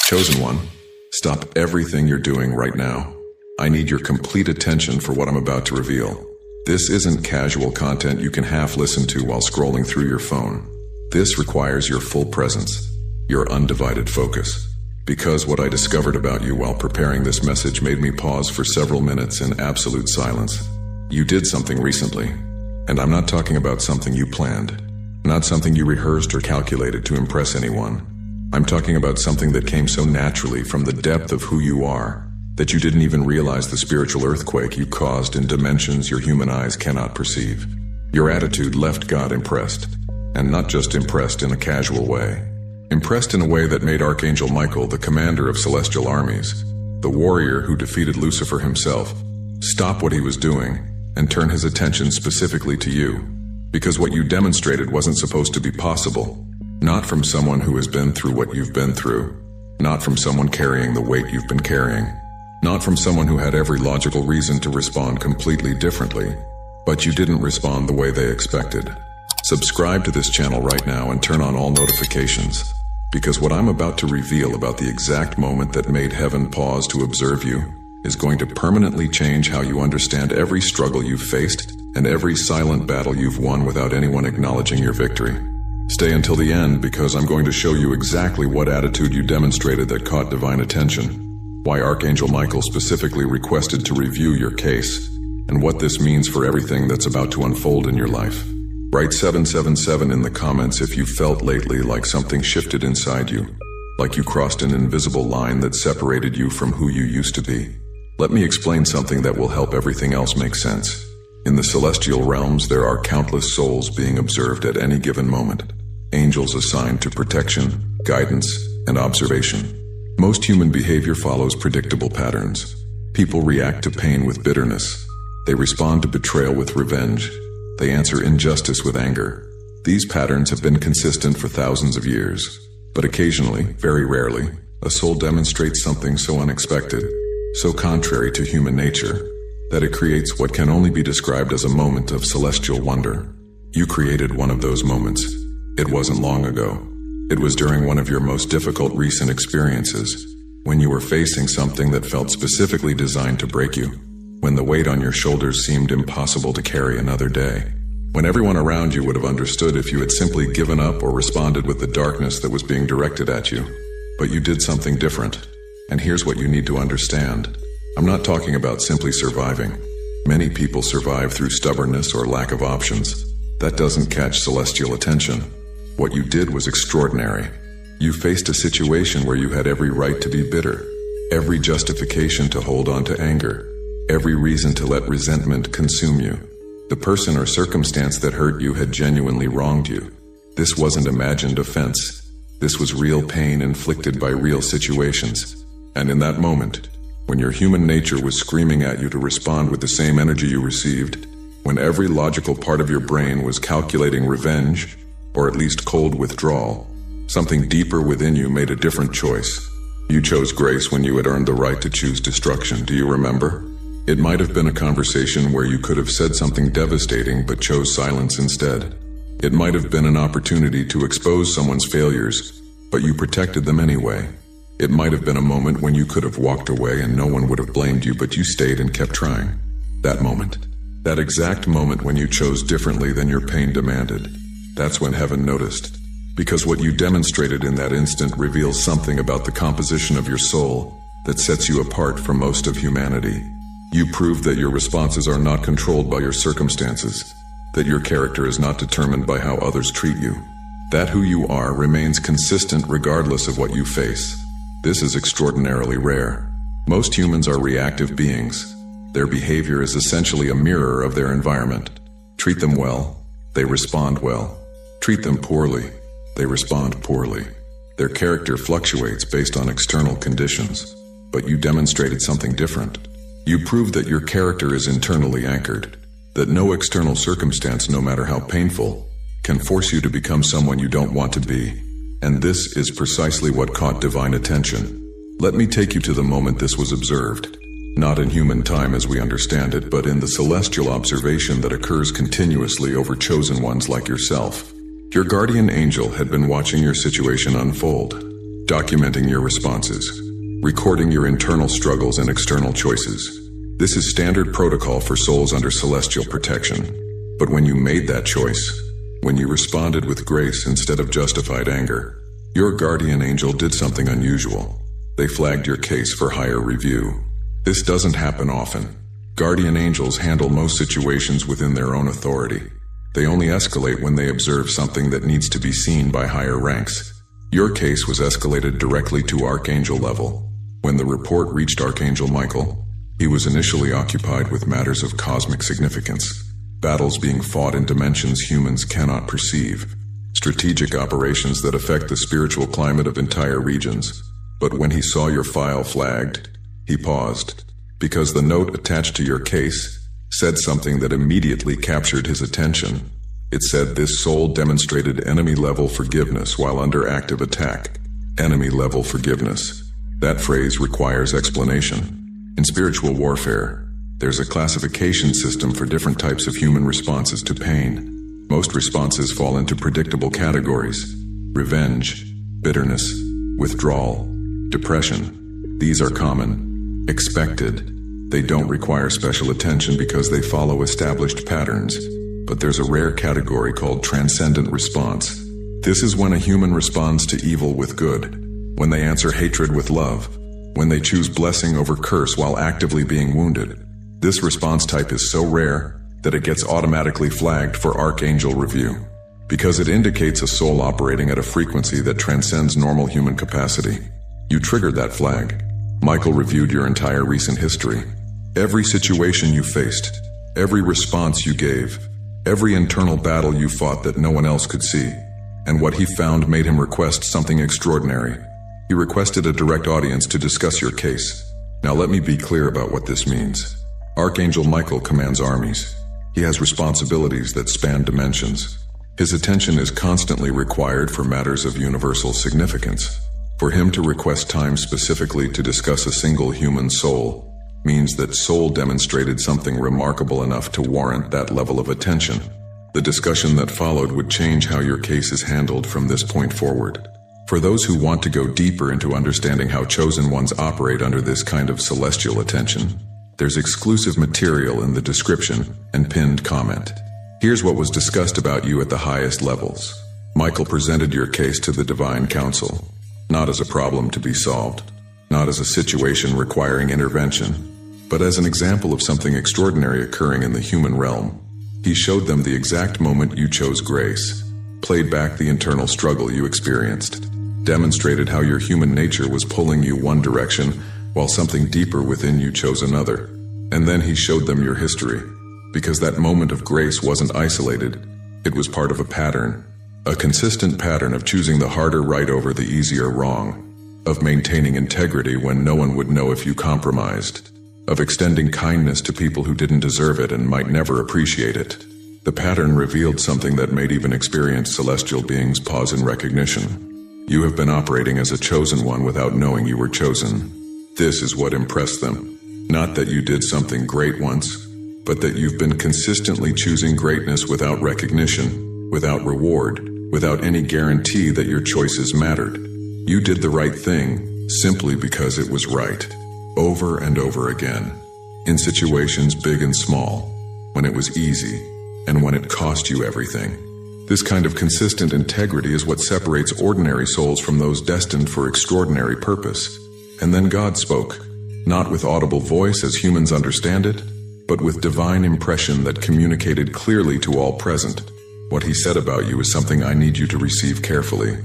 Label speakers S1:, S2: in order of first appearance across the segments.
S1: Chosen One, stop everything you're doing right now. I need your complete attention for what I'm about to reveal. This isn't casual content you can half listen to while scrolling through your phone. This requires your full presence, your undivided focus. Because what I discovered about you while preparing this message made me pause for several minutes in absolute silence. You did something recently, and I'm not talking about something you planned, not something you rehearsed or calculated to impress anyone. I'm talking about something that came so naturally from the depth of who you are that you didn't even realize the spiritual earthquake you caused in dimensions your human eyes cannot perceive. Your attitude left God impressed, and not just impressed in a casual way. Impressed in a way that made Archangel Michael, the commander of celestial armies, the warrior who defeated Lucifer himself, stop what he was doing and turn his attention specifically to you. Because what you demonstrated wasn't supposed to be possible. Not from someone who has been through what you've been through. Not from someone carrying the weight you've been carrying. Not from someone who had every logical reason to respond completely differently. But you didn't respond the way they expected. Subscribe to this channel right now and turn on all notifications. Because what I'm about to reveal about the exact moment that made heaven pause to observe you is going to permanently change how you understand every struggle you've faced and every silent battle you've won without anyone acknowledging your victory. Stay until the end because I'm going to show you exactly what attitude you demonstrated that caught divine attention, why Archangel Michael specifically requested to review your case, and what this means for everything that's about to unfold in your life. Write 777 in the comments if you felt lately like something shifted inside you, like you crossed an invisible line that separated you from who you used to be. Let me explain something that will help everything else make sense. In the celestial realms, there are countless souls being observed at any given moment. Angels assigned to protection, guidance, and observation. Most human behavior follows predictable patterns. People react to pain with bitterness. They respond to betrayal with revenge. They answer injustice with anger. These patterns have been consistent for thousands of years. But occasionally, very rarely, a soul demonstrates something so unexpected, so contrary to human nature, that it creates what can only be described as a moment of celestial wonder. You created one of those moments. It wasn't long ago. It was during one of your most difficult recent experiences, when you were facing something that felt specifically designed to break you, when the weight on your shoulders seemed impossible to carry another day, when everyone around you would have understood if you had simply given up or responded with the darkness that was being directed at you. But you did something different. And here's what you need to understand. I'm not talking about simply surviving. Many people survive through stubbornness or lack of options. That doesn't catch celestial attention. What you did was extraordinary. You faced a situation where you had every right to be bitter, every justification to hold on to anger, every reason to let resentment consume you. The person or circumstance that hurt you had genuinely wronged you. This wasn't imagined offense. This was real pain inflicted by real situations. And in that moment, when your human nature was screaming at you to respond with the same energy you received, when every logical part of your brain was calculating revenge, or at least cold withdrawal, something deeper within you made a different choice. You chose grace when you had earned the right to choose destruction. Do you remember? It might have been a conversation where you could have said something devastating but chose silence instead. It might have been an opportunity to expose someone's failures, but you protected them anyway. It might have been a moment when you could have walked away and no one would have blamed you, but you stayed and kept trying. That moment. That exact moment when you chose differently than your pain demanded. That's when heaven noticed. Because what you demonstrated in that instant reveals something about the composition of your soul that sets you apart from most of humanity. You proved that your responses are not controlled by your circumstances, that your character is not determined by how others treat you, that who you are remains consistent regardless of what you face. This is extraordinarily rare. Most humans are reactive beings. Their behavior is essentially a mirror of their environment. Treat them well, they respond well. Treat them poorly, they respond poorly. Their character fluctuates based on external conditions, but you demonstrated something different. You proved that your character is internally anchored, that no external circumstance, no matter how painful, can force you to become someone you don't want to be. And this is precisely what caught divine attention. Let me take you to the moment this was observed. Not in human time as we understand it, but in the celestial observation that occurs continuously over chosen ones like yourself. Your guardian angel had been watching your situation unfold. documenting your responses, recording your internal struggles and external choices. This is standard protocol for souls under celestial protection. But when you made that choice, when you responded with grace instead of justified anger, your guardian angel did something unusual. They flagged your case for higher review. This doesn't happen often. Guardian angels handle most situations within their own authority. They only escalate when they observe something that needs to be seen by higher ranks. Your case was escalated directly to Archangel level. When the report reached Archangel Michael, he was initially occupied with matters of cosmic significance, battles being fought in dimensions humans cannot perceive, strategic operations that affect the spiritual climate of entire regions. But when he saw your file flagged, he paused, because the note attached to your case said something that immediately captured his attention. It said this soul demonstrated enemy-level forgiveness while under active attack. Enemy-level forgiveness. That phrase requires explanation. In spiritual warfare, there's a classification system for different types of human responses to pain. Most responses fall into predictable categories: revenge, bitterness, withdrawal, depression. These are common, expected. They don't require special attention because they follow established patterns. But there's a rare category called transcendent response. This is when a human responds to evil with good, when they answer hatred with love, when they choose blessing over curse while actively being wounded. This response type is so rare that it gets automatically flagged for Archangel review, because it indicates a soul operating at a frequency that transcends normal human capacity. You triggered that flag. Michael reviewed your entire recent history. Every situation you faced, every response you gave, every internal battle you fought that no one else could see. And what he found made him request something extraordinary. He requested a direct audience to discuss your case. Now let me be clear about what this means. Archangel Michael commands armies. He has responsibilities that span dimensions. His attention is constantly required for matters of universal significance. For him to request time specifically to discuss a single human soul means that soul demonstrated something remarkable enough to warrant that level of attention. The discussion that followed would change how your case is handled from this point forward. For those who want to go deeper into understanding how chosen ones operate under this kind of celestial attention, there's exclusive material in the description and pinned comment. Here's what was discussed about you at the highest levels. Michael presented your case to the Divine Council, not as a problem to be solved, not as a situation requiring intervention, but as an example of something extraordinary occurring in the human realm. He showed them the exact moment you chose grace, played back the internal struggle you experienced, demonstrated how your human nature was pulling you one direction while something deeper within you chose another. And then he showed them your history, because that moment of grace wasn't isolated. It was part of a pattern, a consistent pattern of choosing the harder right over the easier wrong, of maintaining integrity when no one would know if you compromised, of extending kindness to people who didn't deserve it and might never appreciate it. The pattern revealed something that made even experienced celestial beings pause in recognition. You have been operating as a chosen one without knowing you were chosen. This is what impressed them. Not that you did something great once, but that you've been consistently choosing greatness without recognition, without reward, without any guarantee that your choices mattered. You did the right thing simply because it was right, over and over again, in situations big and small, when it was easy, and when it cost you everything. This kind of consistent integrity is what separates ordinary souls from those destined for extraordinary purpose. And then God spoke, not with audible voice as humans understand it, but with divine impression that communicated clearly to all present. What he said about you is something I need you to receive carefully,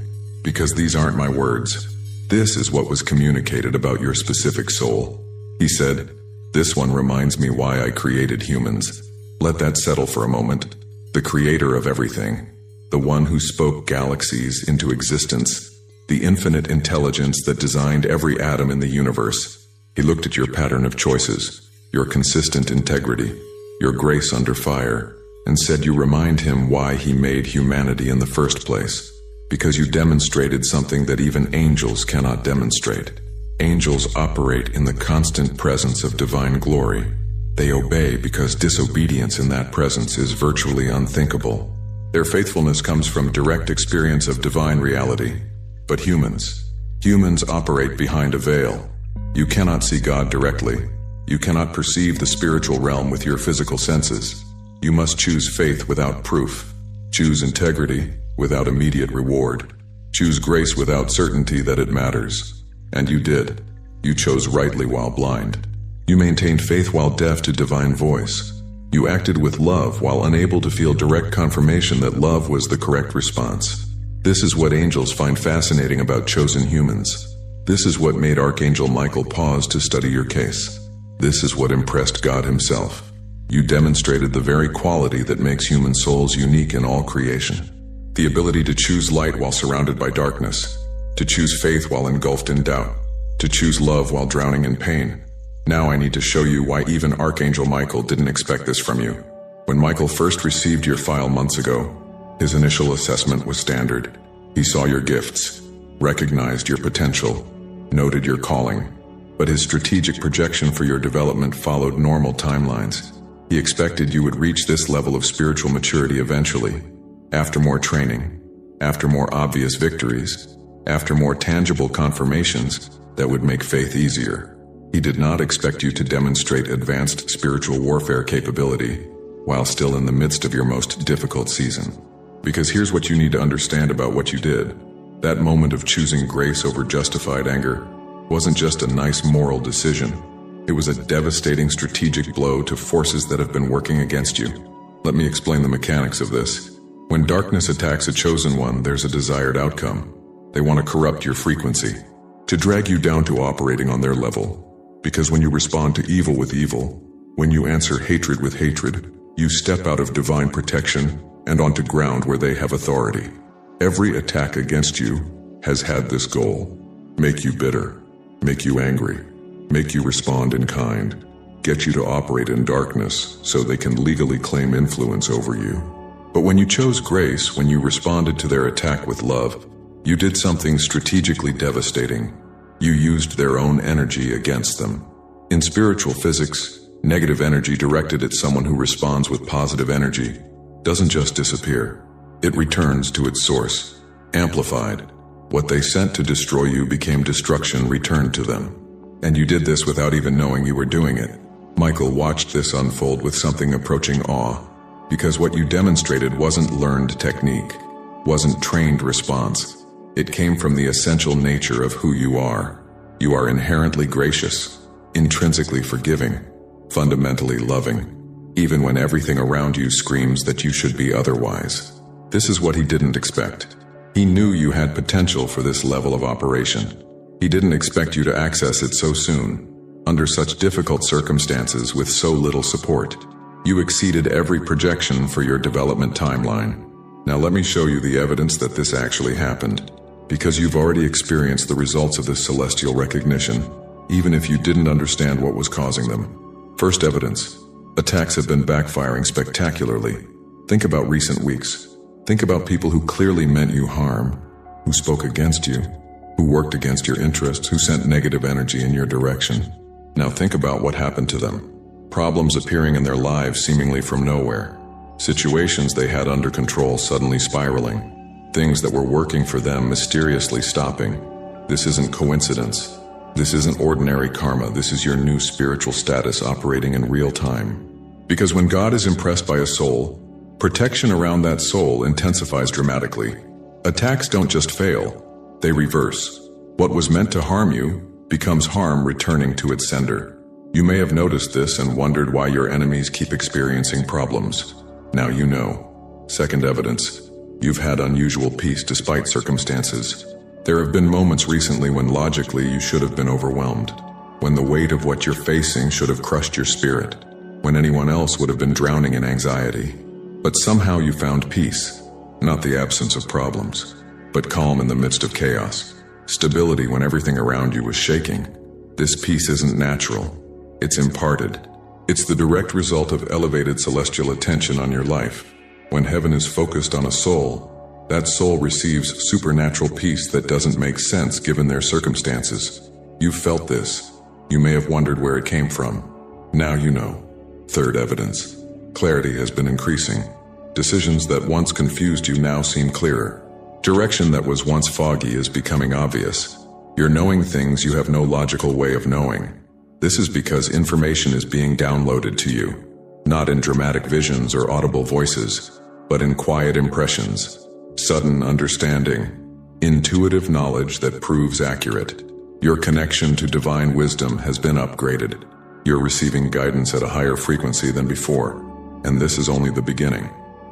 S1: because these aren't my words. This is what was communicated about your specific soul. He said, "This one reminds me why I created humans." Let that settle for a moment. The creator of everything, the one who spoke galaxies into existence, the infinite intelligence that designed every atom in the universe. He looked at your pattern of choices, your consistent integrity, your grace under fire, and said you remind him why he made humanity in the first place. Because you demonstrated something that even angels cannot demonstrate. Angels operate in the constant presence of divine glory. They obey because disobedience in that presence is virtually unthinkable. Their faithfulness comes from direct experience of divine reality. But humans, Humans operate behind a veil. You cannot see God directly. You cannot perceive the spiritual realm with your physical senses. You must choose faith without proof. Choose integrity without immediate reward. Choose grace without certainty that it matters. And you did. You chose rightly while blind. You maintained faith while deaf to divine voice. You acted with love while unable to feel direct confirmation that love was the correct response. This is what angels find fascinating about chosen humans. This is what made Archangel Michael pause to study your case. This is what impressed God himself. You demonstrated the very quality that makes human souls unique in all creation. The ability to choose light while surrounded by darkness. To choose faith while engulfed in doubt. To choose love while drowning in pain. Now I need to show you why even Archangel Michael didn't expect this from you. When Michael first received your file months ago, his initial assessment was standard. He saw your gifts, recognized your potential, noted your calling, but his strategic projection for your development followed normal timelines. He expected you would reach this level of spiritual maturity eventually, after more training, after more obvious victories, after more tangible confirmations that would make faith easier. He did not expect you to demonstrate advanced spiritual warfare capability while still in the midst of your most difficult season. Because here's what you need to understand about what you did. That moment of choosing grace over justified anger wasn't just a nice moral decision. It was a devastating strategic blow to forces that have been working against you. Let me explain the mechanics of this. When darkness attacks a chosen one, there's a desired outcome. They want to corrupt your frequency, to drag you down to operating on their level. Because when you respond to evil with evil, when you answer hatred with hatred, you step out of divine protection and onto ground where they have authority. Every attack against you has had this goal: make you bitter, make you angry, make you respond in kind, get you to operate in darkness so they can legally claim influence over you. But when you chose grace, when you responded to their attack with love, you did something strategically devastating. You used their own energy against them. In spiritual physics, negative energy directed at someone who responds with positive energy doesn't just disappear. It returns to its source, amplified. What they sent to destroy you became destruction returned to them. And you did this without even knowing you were doing it. Michael watched this unfold with something approaching awe, because what you demonstrated wasn't learned technique, wasn't trained response. It came from the essential nature of who you are. You are inherently gracious, intrinsically forgiving, fundamentally loving, even when everything around you screams that you should be otherwise. This is what he didn't expect. He knew you had potential for this level of operation. He didn't expect you to access it so soon, under such difficult circumstances with so little support. You exceeded every projection for your development timeline. Now let me show you the evidence that this actually happened. Because you've already experienced the results of this celestial recognition, even if you didn't understand what was causing them. First evidence: attacks have been backfiring spectacularly. Think about recent weeks. Think about people who clearly meant you harm, who spoke against you, who worked against your interests, who sent negative energy in your direction. Now think about what happened to them. Problems appearing in their lives seemingly from nowhere. Situations they had under control suddenly spiraling. Things that were working for them mysteriously stopping. This isn't coincidence. This isn't ordinary karma. This is your new spiritual status operating in real time. Because when God is impressed by a soul, protection around that soul intensifies dramatically. Attacks don't just fail, they reverse. What was meant to harm you becomes harm returning to its sender. You may have noticed this and wondered why your enemies keep experiencing problems. Now you know. Second evidence: you've had unusual peace despite circumstances. There have been moments recently when logically you should have been overwhelmed, when the weight of what you're facing should have crushed your spirit, when anyone else would have been drowning in anxiety. But somehow you found peace, not the absence of problems, but calm in the midst of chaos, stability when everything around you was shaking. This peace isn't natural, it's imparted. It's the direct result of elevated celestial attention on your life. When heaven is focused on a soul, that soul receives supernatural peace that doesn't make sense given their circumstances. You've felt this. You may have wondered where it came from. Now you know. Third evidence: clarity has been increasing. Decisions that once confused you now seem clearer. Direction that was once foggy is becoming obvious. You're knowing things you have no logical way of knowing. This is because information is being downloaded to you, not in dramatic visions or audible voices, but in quiet impressions, sudden understanding, intuitive knowledge that proves accurate. Your connection to divine wisdom has been upgraded. You're receiving guidance at a higher frequency than before, and this is only the beginning.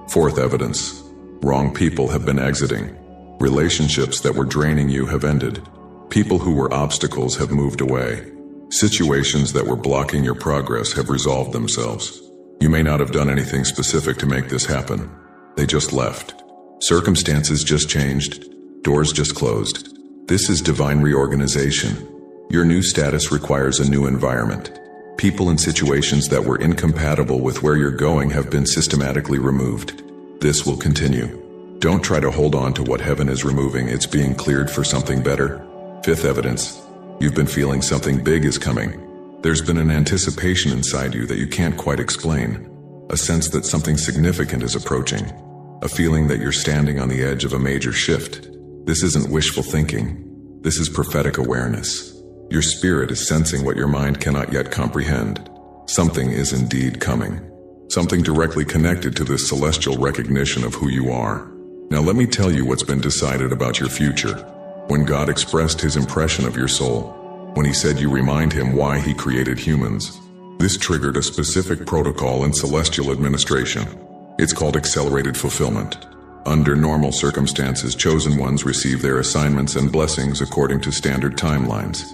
S1: Fourth evidence. Wrong people have been exiting. Relationships that were draining you have ended. People who were obstacles have moved away. Situations that were blocking your progress have resolved themselves. You may not have done anything specific to make this happen. They just left. Circumstances just changed. Doors just closed. This is divine reorganization. Your new status requires a new environment. People and situations that were incompatible with where you're going have been systematically removed. This will continue. Don't try to hold on to what heaven is removing. It's being cleared for something better. Fifth evidence. You've been feeling something big is coming. There's been an anticipation inside you that you can't quite explain. A sense that something significant is approaching. A feeling that you're standing on the edge of a major shift. This isn't wishful thinking. This is prophetic awareness. Your spirit is sensing what your mind cannot yet comprehend. Something is indeed coming. Something directly connected to this celestial recognition of who you are. Now let me tell you what's been decided about your future. When God expressed his impression of your soul, when he said you remind him why he created humans, this triggered a specific protocol in celestial administration. It's called accelerated fulfillment. Under normal circumstances, chosen ones receive their assignments and blessings according to standard timelines.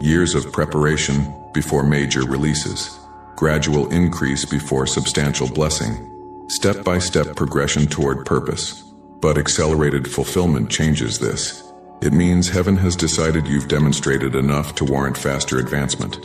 S1: Years of preparation before major releases. Gradual increase before substantial blessing. Step-by-step progression toward purpose. But accelerated fulfillment changes this. It means heaven has decided you've demonstrated enough to warrant faster advancement.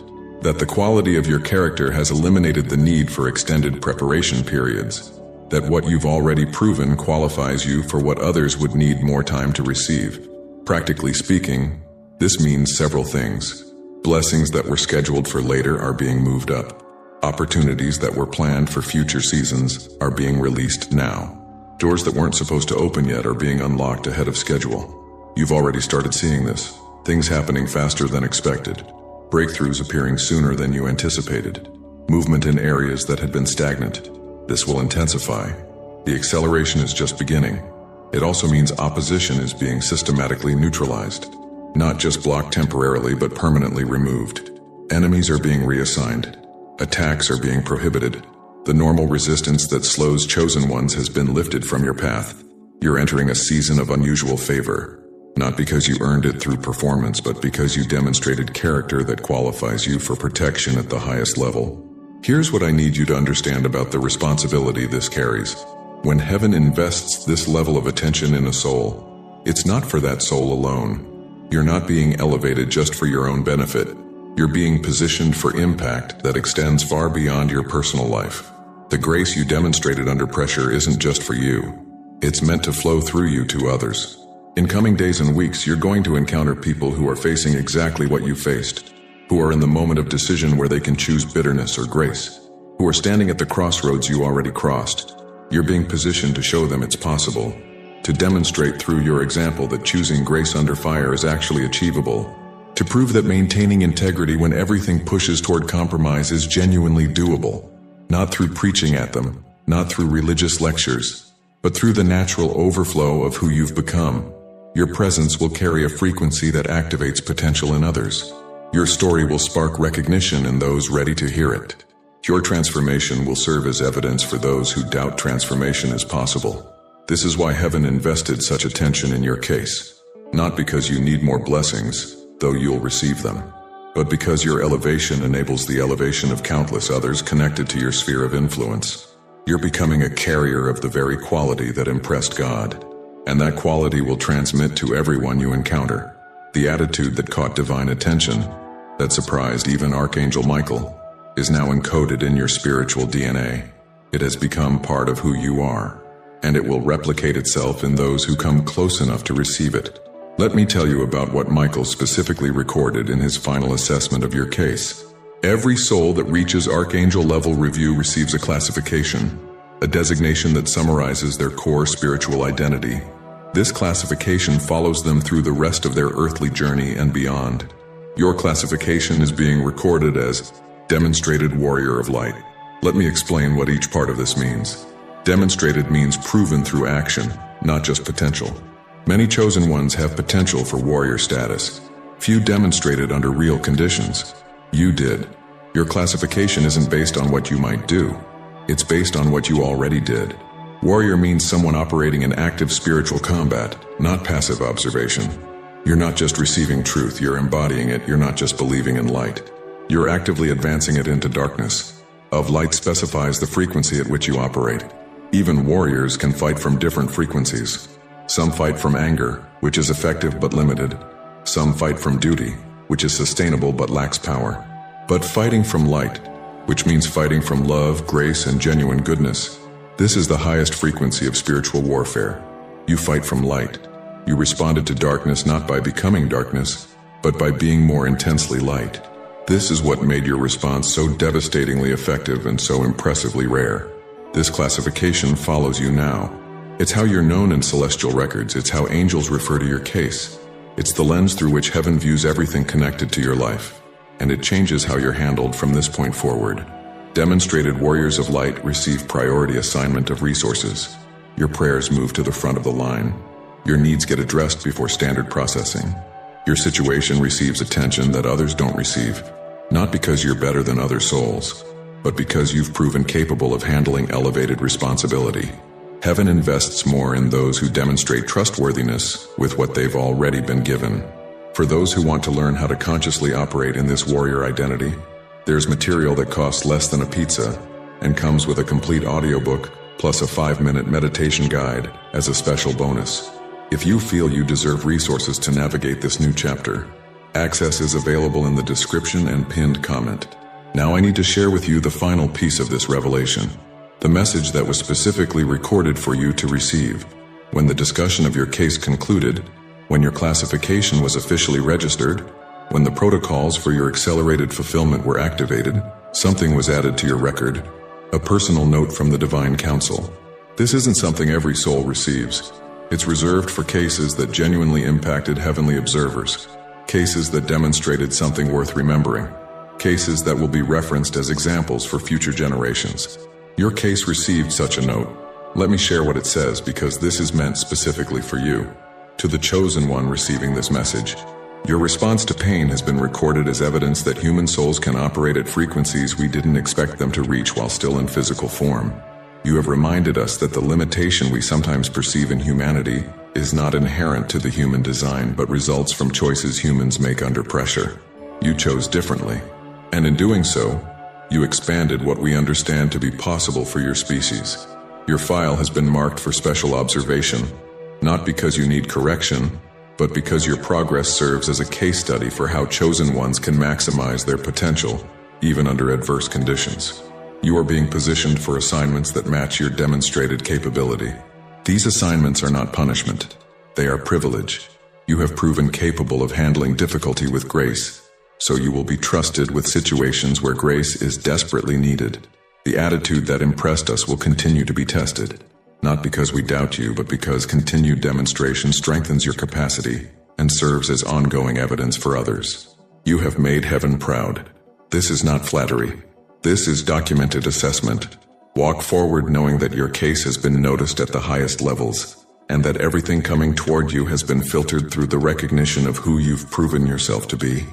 S1: That the quality of your character has eliminated the need for extended preparation periods. That what you've already proven qualifies you for what others would need more time to receive. Practically speaking, this means several things. Blessings that were scheduled for later are being moved up. Opportunities that were planned for future seasons are being released now. Doors that weren't supposed to open yet are being unlocked ahead of schedule. You've already started seeing this. Things happening faster than expected. Breakthroughs appearing sooner than you anticipated. Movement in areas that had been stagnant. This will intensify. The acceleration is just beginning. It also means opposition is being systematically neutralized. Not just blocked temporarily, but permanently removed. Enemies are being reassigned. Attacks are being prohibited. The normal resistance that slows chosen ones has been lifted from your path. You're entering a season of unusual favor. Not because you earned it through performance, but because you demonstrated character that qualifies you for protection at the highest level. Here's what I need you to understand about the responsibility this carries. When heaven invests this level of attention in a soul, it's not for that soul alone. You're not being elevated just for your own benefit. You're being positioned for impact that extends far beyond your personal life. The grace you demonstrated under pressure isn't just for you. It's meant to flow through you to others. In coming days and weeks, you're going to encounter people who are facing exactly what you faced, who are in the moment of decision where they can choose bitterness or grace, who are standing at the crossroads you already crossed. You're being positioned to show them it's possible, to demonstrate through your example that choosing grace under fire is actually achievable, to prove that maintaining integrity when everything pushes toward compromise is genuinely doable, not through preaching at them, not through religious lectures, but through the natural overflow of who you've become. Your presence will carry a frequency that activates potential in others. Your story will spark recognition in those ready to hear it. Your transformation will serve as evidence for those who doubt transformation is possible. This is why heaven invested such attention in your case. Not because you need more blessings, though you'll receive them, but because your elevation enables the elevation of countless others connected to your sphere of influence. You're becoming a carrier of the very quality that impressed God. And that quality will transmit to everyone you encounter. The attitude that caught divine attention, that surprised even Archangel Michael, is now encoded in your spiritual DNA. It has become part of who you are, and it will replicate itself in those who come close enough to receive it. Let me tell you about what Michael specifically recorded in his final assessment of your case. Every soul that reaches Archangel level review receives a classification, a designation that summarizes their core spiritual identity. This classification follows them through the rest of their earthly journey and beyond. Your classification is being recorded as Demonstrated Warrior of Light. Let me explain what each part of this means. Demonstrated means proven through action, not just potential. Many chosen ones have potential for warrior status. Few demonstrated under real conditions. You did. Your classification isn't based on what you might do. It's based on what you already did. Warrior means someone operating in active spiritual combat, not passive observation. You're not just receiving truth, you're embodying it. You're not just believing in light. You're actively advancing it into darkness. Of light specifies the frequency at which you operate. Even warriors can fight from different frequencies. Some fight from anger, which is effective but limited. Some fight from duty, which is sustainable but lacks power. But fighting from light, which means fighting from love, grace, and genuine goodness, this is the highest frequency of spiritual warfare. You fight from light. You responded to darkness not by becoming darkness, but by being more intensely light. This is what made your response so devastatingly effective and so impressively rare. This classification follows you now. It's how you're known in celestial records. It's how angels refer to your case. It's the lens through which heaven views everything connected to your life. And it changes how you're handled from this point forward. Demonstrated warriors of light receive priority assignment of resources. Your prayers move to the front of the line. Your needs get addressed before standard processing. Your situation receives attention that others don't receive, not because you're better than other souls, but because you've proven capable of handling elevated responsibility. Heaven invests more in those who demonstrate trustworthiness with what they've already been given. For those who want to learn how to consciously operate in this warrior identity, there's material that costs less than a pizza and comes with a complete audiobook plus a 5-minute meditation guide as a special bonus. If you feel you deserve resources to navigate this new chapter, access is available in the description and pinned comment. Now I need to share with you the final piece of this revelation, the message that was specifically recorded for you to receive. When the discussion of your case concluded, when your classification was officially registered, when the protocols for your accelerated fulfillment were activated, something was added to your record, a personal note from the Divine Council. This isn't something every soul receives. It's reserved for cases that genuinely impacted heavenly observers, cases that demonstrated something worth remembering, cases that will be referenced as examples for future generations. Your case received such a note. Let me share what it says because this is meant specifically for you. To the chosen one receiving this message, your response to pain has been recorded as evidence that human souls can operate at frequencies we didn't expect them to reach while still in physical form. You have reminded us that the limitation we sometimes perceive in humanity is not inherent to the human design but results from choices humans make under pressure. You chose differently, and in doing so, you expanded what we understand to be possible for your species. Your file has been marked for special observation, not because you need correction, but because your progress serves as a case study for how chosen ones can maximize their potential, even under adverse conditions. You are being positioned for assignments that match your demonstrated capability. These assignments are not punishment. They are privilege. You have proven capable of handling difficulty with grace, so you will be trusted with situations where grace is desperately needed. The attitude that impressed us will continue to be tested, not because we doubt you, but because continued demonstration strengthens your capacity and serves as ongoing evidence for others. You have made heaven proud. This is not flattery. This is documented assessment. Walk forward knowing that your case has been noticed at the highest levels, and that everything coming toward you has been filtered through the recognition of who you've proven yourself to be.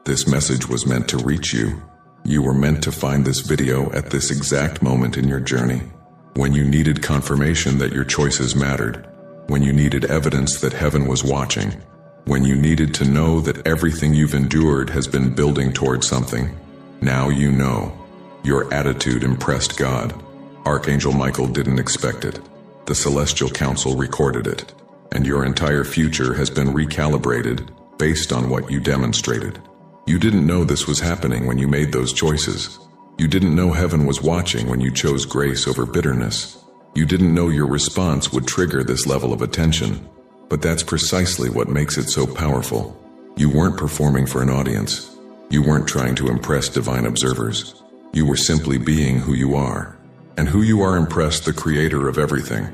S1: This message was meant to reach you. You were meant to find this video at this exact moment in your journey, when you needed confirmation that your choices mattered, when you needed evidence that heaven was watching, when you needed to know that everything you've endured has been building toward something. Now you know. Your attitude impressed God. Archangel Michael didn't expect it. The Celestial Council recorded it. And your entire future has been recalibrated based on what you demonstrated. You didn't know this was happening when you made those choices. You didn't know heaven was watching when you chose grace over bitterness. You didn't know your response would trigger this level of attention. But that's precisely what makes it so powerful. You weren't performing for an audience. You weren't trying to impress divine observers. You were simply being who you are. And who you are impressed the creator of everything.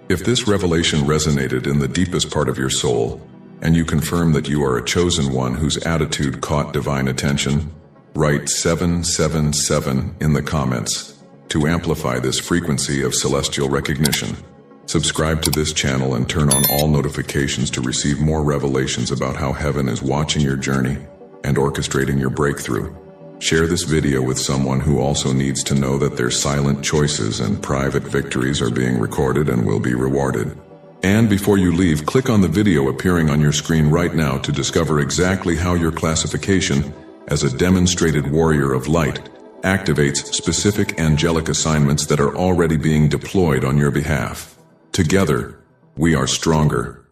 S1: If this revelation resonated in the deepest part of your soul, and you confirm that you are a chosen one whose attitude caught divine attention, write 777 in the comments to amplify this frequency of celestial recognition. Subscribe to this channel and turn on all notifications to receive more revelations about how heaven is watching your journey and orchestrating your breakthrough. Share this video with someone who also needs to know that their silent choices and private victories are being recorded and will be rewarded. And before you leave, click on the video appearing on your screen right now to discover exactly how your classification as a demonstrated warrior of light activates specific angelic assignments that are already being deployed on your behalf. Together, we are stronger.